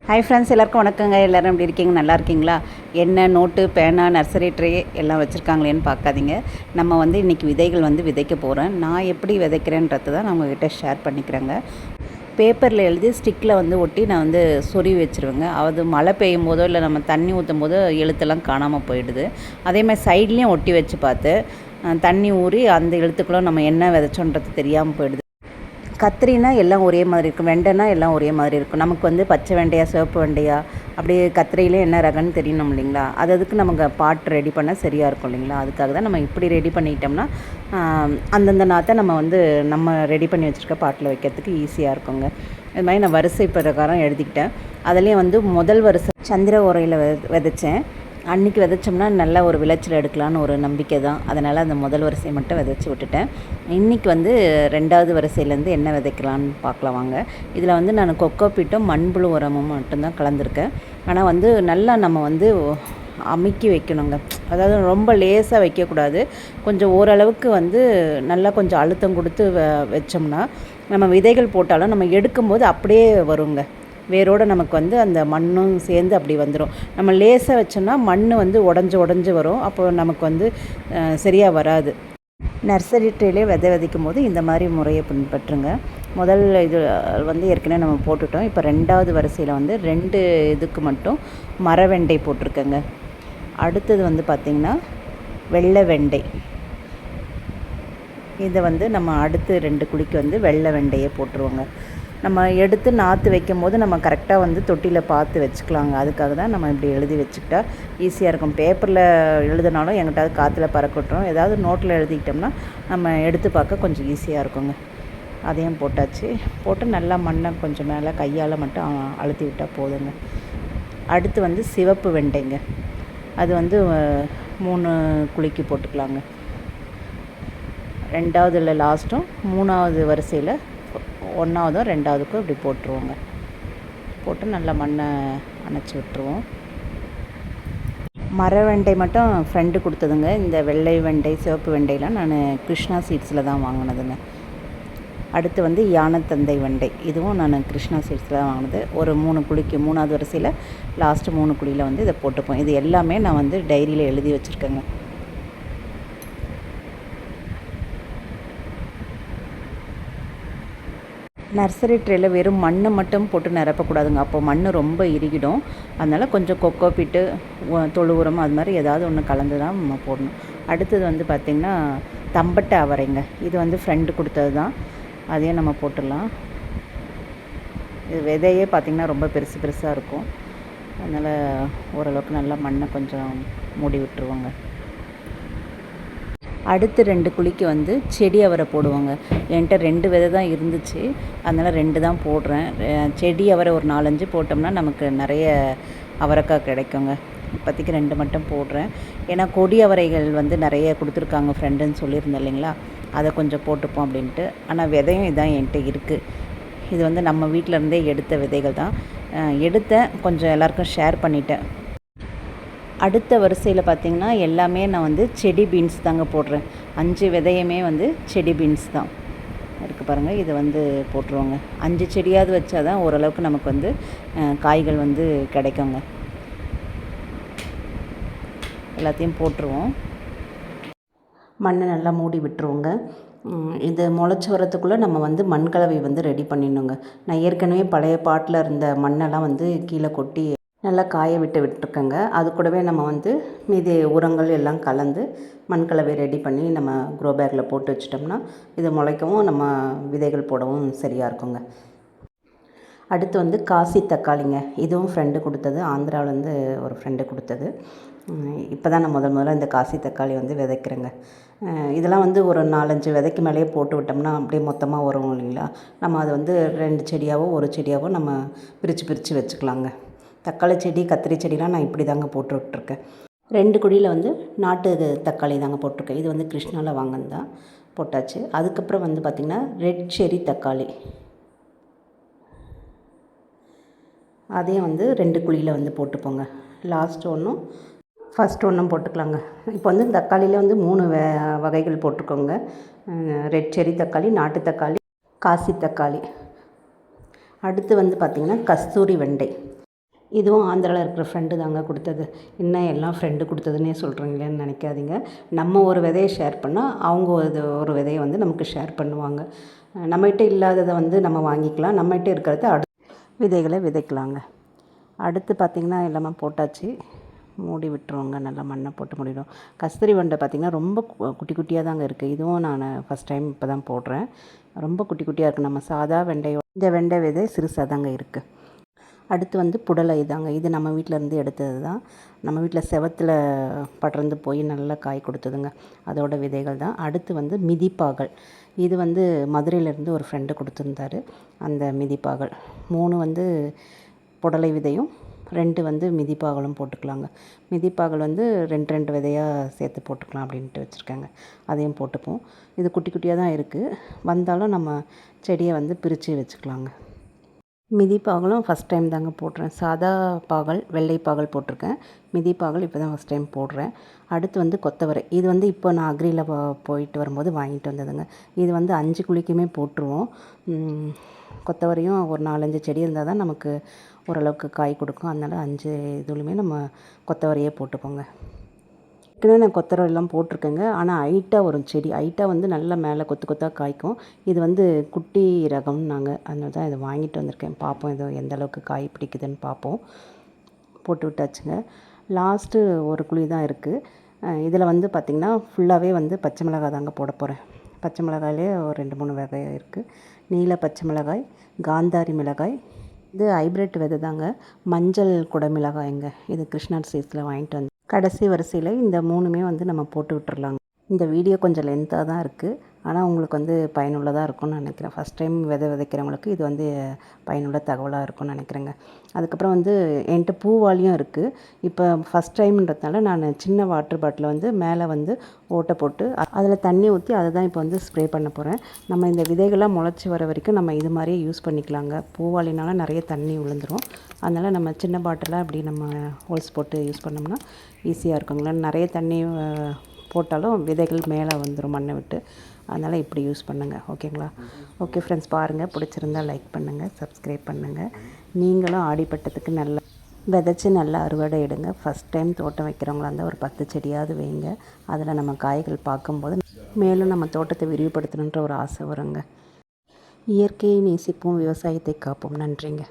Hi friends, எல்லாருக்கும் வணக்கங்க. எல்லோரும் எப்படி இருக்கீங்க? நல்லா இருக்கீங்களா? என்ன நோட்டு, பேனா, நர்சரி ட்ரே எல்லாம் வச்சுருக்காங்களேன்னு பார்க்காதீங்க. நம்ம இன்றைக்கி விதைகள் விதைக்க போகிறேன். நான் எப்படி விதைக்கிறேன்றது தான் நான் உங்கள்கிட்ட ஷேர் பண்ணிக்கிறேங்க. பேப்பரில் எழுதி ஸ்டிக்கில் ஒட்டி நான் சொருவி வச்சுருவேங்க. அது மழை பெய்யும் போதோ இல்லை நம்ம தண்ணி ஊற்றும் போதோ எழுத்தெல்லாம் காணாமல் போயிடுது. அதேமாதிரி சைட்லேயும் ஒட்டி வச்சு பார்த்து தண்ணி ஊறி அந்த எழுத்துக்களும் நம்ம என்ன விதைச்சோன்றது தெரியாமல் போயிடுது. கத்திரினா எல்லாம் ஒரே மாதிரி இருக்கும், வெண்டைனா எல்லாம் ஒரே மாதிரி இருக்கும். நமக்கு பச்சை வெண்டையா, சிவப்பு வெண்டையா, அப்படியே கத்திரியிலே என்ன ரகன்னு தெரியணும் இல்லைங்களா? அதுக்கு நமக்கு பாட் ரெடி பண்ண சரியாக இருக்கும் இல்லைங்களா? அதுக்காக தான் நம்ம இப்படி ரெடி பண்ணிட்டோம்னா அந்தந்த நாற்றை நம்ம நம்ம ரெடி பண்ணி வச்சுருக்க பாட்டில் வைக்கிறதுக்கு ஈஸியாக இருக்குங்க. இது மாதிரி நான் வரிசை பிரகாரம் எழுதிக்கிட்டேன். அதுலேயும் முதல் வரிசை சந்திர உரையில் விதைச்சேன். அன்றைக்கி விதைச்சோம்னா நல்ல ஒரு விளைச்சல் எடுக்கலான்னு ஒரு நம்பிக்கை தான். அதனால் அந்த முதல் வரிசையை மட்டும் விதைச்சி விட்டுட்டேன். இன்றைக்கி ரெண்டாவது வரிசையிலேருந்து என்ன விதைக்கலான்னு பார்க்கலாம் வாங்க. இதில் நான் கொக்கோ பீட்டும் மண்புழு உரமும் மட்டும்தான் கலந்துருக்கேன். ஆனால் நல்லா நம்ம அமுக்கி வைக்கணுங்க. அதாவது ரொம்ப லேசாக வைக்கக்கூடாது. கொஞ்சம் ஓரளவுக்கு நல்லா கொஞ்சம் அழுத்தம் கொடுத்து வச்சோம்னா நம்ம விதைகள் போட்டாலும் நம்ம எடுக்கும்போது அப்படியே வருங்க. வேரோடு நமக்கு அந்த மண்ணும் சேர்ந்து அப்படி வந்துடும். நம்ம லேசாக வச்சோம்னா மண் உடஞ்சி வரும். அப்போ நமக்கு சரியாக வராது. நர்சரி ட்ரேலே விதைக்கும் போது இந்த மாதிரி முறையை பின்பற்றுங்க. முதல் இது ஏற்கனவே நம்ம போட்டுட்டோம். இப்போ ரெண்டாவது வரிசையில் 2 இதுக்கு மட்டும் மரவெண்டை போட்டிருக்கேங்க. அடுத்தது பார்த்திங்கன்னா வெள்ளை வெண்டை. இதை நம்ம அடுத்து 2 குழிக்கு வெள்ளை வெண்டையை போட்டுருவோங்க. நம்ம எடுத்து நாற்று வைக்கும் போது நம்ம கரெக்டாக தொட்டியில் பார்த்து வச்சுக்கலாங்க. அதுக்காக தான் நம்ம இப்படி எழுதி வச்சுக்கிட்டா ஈஸியாக இருக்கும். பேப்பரில் எழுதினாலும் எங்கிட்டாவது காற்றுல பறக்கட்டும். ஏதாவது நோட்டில் எழுதிக்கிட்டோம்னா நம்ம எடுத்து பார்க்க கொஞ்சம் ஈஸியாக இருக்குங்க. அதையும் போட்டாச்சு. போட்டு நல்லா மண்ணை கொஞ்சம் மேலே கையால் மட்டும் அழுத்தி விட்டால் போதுங்க. அடுத்து சிவப்பு வெண்டைங்க. அது 3 குழிக்கு போட்டுக்கலாங்க. ரெண்டாவதுல லாஸ்ட்டும் 3வது வரிசையில் 1ஆவதும் 2ஆவதுக்கும் இப்படி போட்டுருவோங்க. போட்டு நல்லா மண்ணை அணைச்சி விட்டுருவோம். மர வெண்டை மட்டும் ஃப்ரெண்டு கொடுத்ததுங்க. இந்த வெள்ளை வெண்டை, சிவப்பு வெண்டைலாம் நான் கிருஷ்ணா சீட்ஸில் தான் வாங்கினதுங்க. அடுத்து யானைத்தந்தை வெண்டை. இதுவும் நான் கிருஷ்ணா சீட்ஸில் தான் வாங்கினது. ஒரு 3 குழிக்கு 3ஆவது வரிசையில் லாஸ்ட்டு 3 குழியில் இதை போட்டுப்போம். இது எல்லாமே நான் டைரியில் எழுதி வச்சுருக்கேங்க. நர்சரி ட்ரேயில் வெறும் மண்ணை மட்டும் போட்டு நிரப்பக்கூடாதுங்க. அப்போ மண் ரொம்ப இறுகிடும். அதனால் கொஞ்சம் கொக்கோ பீட்டு, தொழு உரம் அது மாதிரி ஏதாவது ஒன்று கலந்து தான் நம்ம போடணும். அடுத்தது பார்த்திங்கன்னா தம்பட்டை அவரைங்க. இது ஃப்ரெண்டு கொடுத்தது தான். அதையும் நம்ம போட்டுடலாம். இது விதையே பார்த்திங்கன்னா ரொம்ப பெருசாக இருக்கும். அதனால் ஓரளவுக்கு நல்லா மண்ணை கொஞ்சம் மூடி விட்டுருவோங்க. அடுத்து 2 குழிக்கு செடி அவரை போடுவாங்க. என்கிட்ட 2 விதை தான் இருந்துச்சு. அதனால் 2 தான் போடுறேன். செடி அவரை ஒரு 4-5 போட்டோம்னா நமக்கு நிறைய அவரைக்காய் கிடைக்குங்க. இப்போதைக்கு 2 மட்டும் போடுறேன். ஏன்னா கொடி அவரைகள் நிறைய கொடுத்துருக்காங்க ஃப்ரெண்டுன்னு சொல்லியிருந்தேன் இல்லைங்களா? அதை கொஞ்சம் போட்டுப்போம் அப்படின்ட்டு. ஆனால் விதையும் இதான் என்கிட்ட இருக்குது. இது நம்ம வீட்டிலருந்தே எடுத்த விதைகள் தான். எடுத்தேன், கொஞ்சம் எல்லாருக்கும் ஷேர் பண்ணிட்டேன். அடுத்த வரிசையில் பார்த்திங்கன்னா எல்லாமே நான் செடி பீன்ஸ் தாங்க போடுறேன். 5 விதையுமே செடி பீன்ஸ் தான் இருக்குது பாருங்கள். இது போட்டுருவோங்க. 5 செடியாவது வச்சா தான் ஓரளவுக்கு நமக்கு காய்கள் கிடைக்குங்க. எல்லாத்தையும் போட்டுருவோம். மண்ணை நல்லா மூடி விட்டுருவோங்க. இது முளைச்சி வரத்துக்குள்ளே நம்ம மண்கலவை ரெடி பண்ணிடணுங்க. நான் ஏற்கனவே பழைய பாட்டில் இருந்த மண்ணெல்லாம் கீழே கொட்டி நல்லா காய விட்டுருக்கேங்க. அது கூடவே நம்ம மீதி உரங்கள் எல்லாம் கலந்து மண்கலவை ரெடி பண்ணி நம்ம க்ரோ பேக்கில் போட்டு வச்சிட்டோம்னா இது முளைக்கவும் நம்ம விதைகள் போடவும் சரியாக இருக்குங்க. அடுத்து காசி தக்காளிங்க. இதுவும் ஃப்ரெண்டு கொடுத்தது. ஆந்திராவிலேருந்து ஒரு ஃப்ரெண்டு கொடுத்தது. இப்போ தான் நான் முதல்ல இந்த காசி தக்காளி விதைக்கிறேங்க. இதெல்லாம் ஒரு 4-5 விதைக்கு மேலேயே போட்டு விட்டோம்னா அப்படியே மொத்தமாக வரும் இல்லைங்களா? நம்ம அது 2 செடியாவோ 1 செடியாவோ நம்ம பிரித்து வச்சுக்கலாங்க. தக்காளி செடி, கத்திரி செடிலாம் நான் இப்படி தாங்க போட்டு விட்ருக்கேன். 2 குழியில் நாட்டு தக்காளி தாங்க போட்டிருக்கேன். இது கிருஷ்ணாவில் வாங்கினது தான். போட்டாச்சு. அதுக்கப்புறம் பார்த்திங்கன்னா ரெட் செரி தக்காளி. அதையும் 2 குழியில் போட்டுப்போங்க. லாஸ்ட் ஒன்றும் ஃபஸ்ட் ஒன்றும் போட்டுக்கலாங்க. இப்போ தக்காளியில் 3 வகைகள் போட்டுக்கோங்க. ரெட் செரி தக்காளி, நாட்டு தக்காளி, காசி தக்காளி. அடுத்து பார்த்திங்கன்னா கஸ்தூரி வெண்டை. இதுவும் ஆந்திராவில் இருக்கிற ஃப்ரெண்டு தாங்க கொடுத்தது. என்ன எல்லாம் ஃப்ரெண்டு கொடுத்ததுன்னே சொல்கிறீங்களேன்னு நினைக்காதீங்க. நம்ம ஒரு விதையை ஷேர் பண்ணால் அவங்க ஒரு விதையை வந்து நமக்கு ஷேர் பண்ணுவாங்க. நம்மகிட்ட இல்லாததை வந்து நம்ம வாங்கிக்கலாம், நம்மகிட்ட இருக்கிறத விதைகளை விதைக்கலாங்க. அடுத்து பார்த்திங்கன்னா எல்லாமே போட்டாச்சு, மூடி விட்டுருவோங்க. நல்லா மண்ணை போட்டு மூடிடும். கஸ்தூரி வெண்டை பார்த்திங்கன்னா ரொம்ப குட்டி குட்டியாக தாங்க இருக்குது. இதுவும் நான் ஃபஸ்ட் டைம் இப்போ தான் போடுறேன். ரொம்ப குட்டி குட்டியாக இருக்குது. நம்ம சாதா வெண்டையோ இந்த வெண்டை விதை சிறுசாக தாங்க இருக்குது. அடுத்து வந்து புடலை தாங்க. இது நம்ம வீட்டிலேருந்து எடுத்தது தான். நம்ம வீட்டில் செவத்தில் படர்ந்து போய் நல்லா காய் கொடுத்ததுங்க. அதோட விதைகள் தான். அடுத்து வந்து மிதிப்பாகல். இது வந்து மதுரையிலேருந்து ஒரு ஃப்ரெண்டு கொடுத்துருந்தாரு. அந்த மிதிப்பாகல் 3 வந்து புடலை விதையும் 2 வந்து மிதிப்பாகலும் போட்டுக்கலாங்க. மிதிப்பாகல் வந்து 2 விதையாக சேர்த்து போட்டுக்கலாம் அப்படின்ட்டு வச்சுருக்காங்க. அதையும் போட்டுப்போம். இது குட்டி குட்டியாக தான் இருக்குது. வந்தாலும் நம்ம செடியை வந்து பிரித்து வச்சுக்கலாங்க. மிதிப்பாகலும் ஃபஸ்ட் டைம் தாங்க போடுறேன். சாதா பாகல், வெள்ளை பாகல் போட்டிருக்கேன். மிதிப்பாகல் இப்போ தான் ஃபஸ்ட் டைம் போடுறேன். அடுத்து வந்து கொத்தவரை. இது வந்து இப்போ நான் அக்ரியில் போயிட்டு வரும்போது வாங்கிட்டு வந்ததுங்க. இது வந்து 5 குழிக்குமே போட்டுருவோம். கொத்தவரையும் ஒரு 4-5 செடி இருந்தால் தான் நமக்கு ஓரளவுக்கு காய் கொடுக்கும். அதனால் 5 இதுலையுமே நம்ம கொத்தவரையே போட்டுப்போங்க. ஏற்கனவே நான் கொத்தவரையெல்லாம் போட்டிருக்கேங்க. ஆனால் ஹைட்டாக வரும் செடி. ஹைட்டாக வந்து நல்லா மேலே கொத்து கொத்தாக காய்க்கும். இது வந்து குட்டி ரகம்னாங்க. அதனால தான் இதை வாங்கிட்டு வந்திருக்கேன். பார்ப்போம் இது எந்த அளவுக்கு காய் பிடிக்குதுன்னு பார்ப்போம். போட்டு விட்டாச்சுங்க. லாஸ்ட்டு ஒரு குழி தான் இருக்குது. இதில் வந்து பார்த்திங்கன்னா ஃபுல்லாகவே வந்து பச்சை மிளகாய் தாங்க போட போகிறேன். பச்சை மிளகாயிலே ஒரு 2-3 வகை இருக்குது. நீல பச்சை மிளகாய், காந்தாரி மிளகாய், இது ஹைப்ரிட் விதை தாங்க. மஞ்சள் குடை மிளகாய்ங்க. இது கிருஷ்ணர் சீஸில் வாங்கிட்டு வந்து கடைசி வரிசையில் இந்த 3மே வந்து நம்ம போட்டு விட்டுறலாங்க. இந்த வீடியோ கொஞ்சம் லென்த்தாக தான் இருக்குது. ஆனால் உங்களுக்கு வந்து பயனுள்ளதாக இருக்கும்னு நினைக்கிறேன். ஃபஸ்ட் டைம் விதைக்கிறவங்களுக்கு இது வந்து பயனுள்ள தகவலாக இருக்கும்னு நினைக்கிறேங்க. அதுக்கப்புறம் வந்து என்கிட்ட பூவாளியும் இருக்குது. இப்போ ஃபஸ்ட் டைம்ன்றதுனால நான் சின்ன வாட்டர் பாட்டில் வந்து மேலே வந்து ஓட்டை போட்டு அதில் தண்ணி ஊற்றி அதை தான் இப்போ வந்து ஸ்ப்ரே பண்ண போகிறேன். நம்ம இந்த விதைகள்லாம் முளைச்சி வர வரைக்கும் நம்ம இது மாதிரியே யூஸ் பண்ணிக்கலாங்க. பூவாளினால நிறைய தண்ணி விழுந்துடும். அதனால் நம்ம சின்ன பாட்டிலாக அப்படி நம்ம ஹோல்ஸ் போட்டு யூஸ் பண்ணோம்னா ஈஸியாக இருக்குங்களா. நிறைய தண்ணி போட்டாலும் விதைகள் மேலே வந்துடும் மண்ணை விட்டு. அதனால் இப்படி யூஸ் பண்ணுங்கள். ஓகேங்களா? ஓகே ஃப்ரெண்ட்ஸ், பாருங்கள். பிடிச்சிருந்தால் லைக் பண்ணுங்கள், சப்ஸ்கிரைப் பண்ணுங்கள். நீங்களும் ஆடிப்பட்டத்துக்கு நல்லா விதைச்சி நல்லா அறுவடை எடுங்க. ஃபஸ்ட் டைம் தோட்டம் வைக்கிறவங்களா இருந்தால் ஒரு 10 செடியாவது வைங்க. அதில் நம்ம காய்கள் பார்க்கும்போது மேலும் நம்ம தோட்டத்தை விரிவுபடுத்தணுன்ற ஒரு ஆசை வருங்க. இயற்கையை நேசிப்போம், விவசாயத்தை காப்போம். நன்றிங்க.